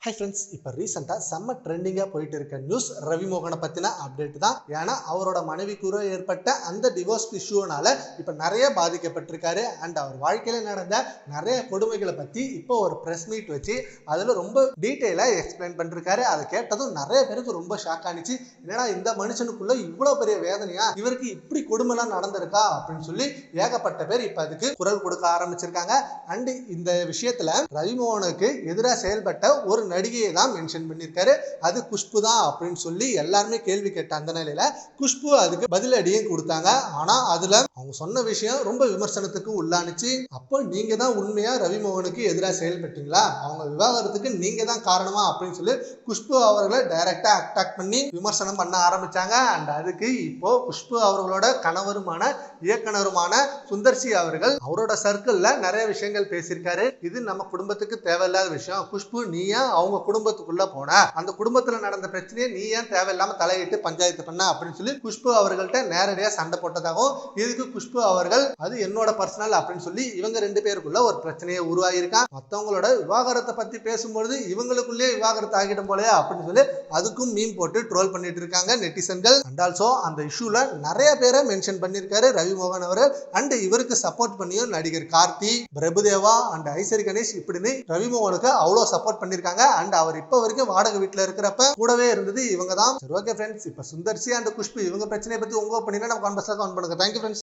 Hi friends, இப்போ ரீசெண்டாக செம்ம ட்ரெண்டிங்காக போயிட்டு இருக்க நியூஸ் ரவி மோகனை பற்றின அப்டேட் தான். ஏன்னா அவரோட மனைவிக்கு ஏற்பட்ட அந்த டிவோர்ஸ் இஷ்யூனால இப்போ நிறைய பாதிக்கப்பட்டிருக்காரு. அண்ட் அவர் வாழ்க்கையில் நடந்த நிறைய கொடுமைகளை பற்றி இப்போ ஒரு ப்ரெஸ் மீட் வச்சு அதில் ரொம்ப டீட்டெயிலாக எக்ஸ்பிளைன் பண்ணிருக்காரு. அதை கேட்டதும் நிறைய பேருக்கு ரொம்ப ஷாக் ஆனிச்சு. என்னடா இந்த மனுஷனுக்குள்ள இவ்வளோ பெரிய வேதனையா, இவருக்கு இப்படி கொடுமைலாம் நடந்திருக்கா அப்படின்னு சொல்லி ஏகப்பட்ட பேர் இப்போ அதுக்கு குரல் கொடுக்க ஆரம்பிச்சிருக்காங்க. அண்ட் இந்த விஷயத்துல ரவி மோகனுக்கு எதிராக செயல்பட்ட ஒரு நடிகையை தான் மென்ஷன் பண்ணியிருக்காரு. அது குஷ்பு தான் அப்படின்னு சொல்லி எல்லாருமே கேள்வி கேட்ட அந்த நிலையில குஷ்பு அதுக்கு பதிலடியும் கொடுத்தாங்க. ஆனா அதுல அவங்க சொன்ன விஷயம் ரொம்ப விமர்சனத்துக்கு உள்ளானுச்சு. அப்போ நீங்க தான் உண்மையா ரவி மோகனுக்கு எதிராக செயல்பட்டீங்களா, அவங்க விவாகரத்துக்கு நீங்க தான் காரணமா அப்படின்னு சொல்லி குஷ்பு அவர்களை டைரக்டா அட்டாக் பண்ணி விமர்சனம் பண்ண ஆரம்பிச்சாங்க. அண்ட் அதுக்கு இப்போ குஷ்பு அவர்களோட கணவருமான இயக்குனருமான சுந்தர்சி அவர்கள் அவரோட சர்க்கிள்ல நிறைய விஷயங்கள் பேசியிருக்காரு. இது நம்ம குடும்பத்துக்கு தேவையில்லாத விஷயம். குஷ்பு நீ ஏன் அவங்க குடும்பத்துக்குள்ள போன, அந்த குடும்பத்துல நடந்த பிரச்சனையை நீ ஏன் தேவையில்லாம தலையிட்டு பஞ்சாயத்து பண்ண அப்படின்னு சொல்லி குஷ்பு அவர்கள்ட்ட நேரடியா சண்டை போட்டதாகவும், இதுக்கு குஷ்பு அவர்கள் அது என்னோட பர்சனல் அப்படின்னு சொல்லி இவங்க ரெண்டு பேருக்குள்ள ஒரு பிரச்சனையை உருவாகியிருக்கான். மற்றவங்களோட விவாகரத்தை பத்தி பேசும்பொழுது இவங்களுக்குள்ளே விவாகரத்து ஆகிடும் போலே அப்படின்னு சொல்லி அதுக்கும் மீம் போட்டு ட்ரோல் பண்ணிட்டு இருக்காங்க நெட்டிசன்கள். அண்ட் ஆல்சோ அந்த இஷ்யூல நிறைய பேரை மென்ஷன் பண்ணியிருக்காரு ரவி மோகன் அவர்கள். அண்ட் இவருக்கு சப்போர்ட் பண்ணியும் நடிகர் கார்த்தி, பிரபுதேவா அண்ட் ஐசரி கணேஷ் இப்படின்னு ரவி மோகனுக்கு அவ்வளோ சப்போர்ட் பண்ணியிருக்காங்க. அண்ட் அவர் இப்போ வரைக்கும் வாடகை வீட்டில் இருக்கிறப்ப கூடவே இருந்தது இவங்க தான். சரி, ஓகே ஃப்ரெண்ட்ஸ், இப்போ சுந்தர்சி அண்ட் குஷ்பு இவங்க பிரச்சனையை பற்றி உங்க ஒப்பீனியனை நம்ம கான்வர்ஸாக கமெண்ட் பண்ணுங்க. Thank you friends.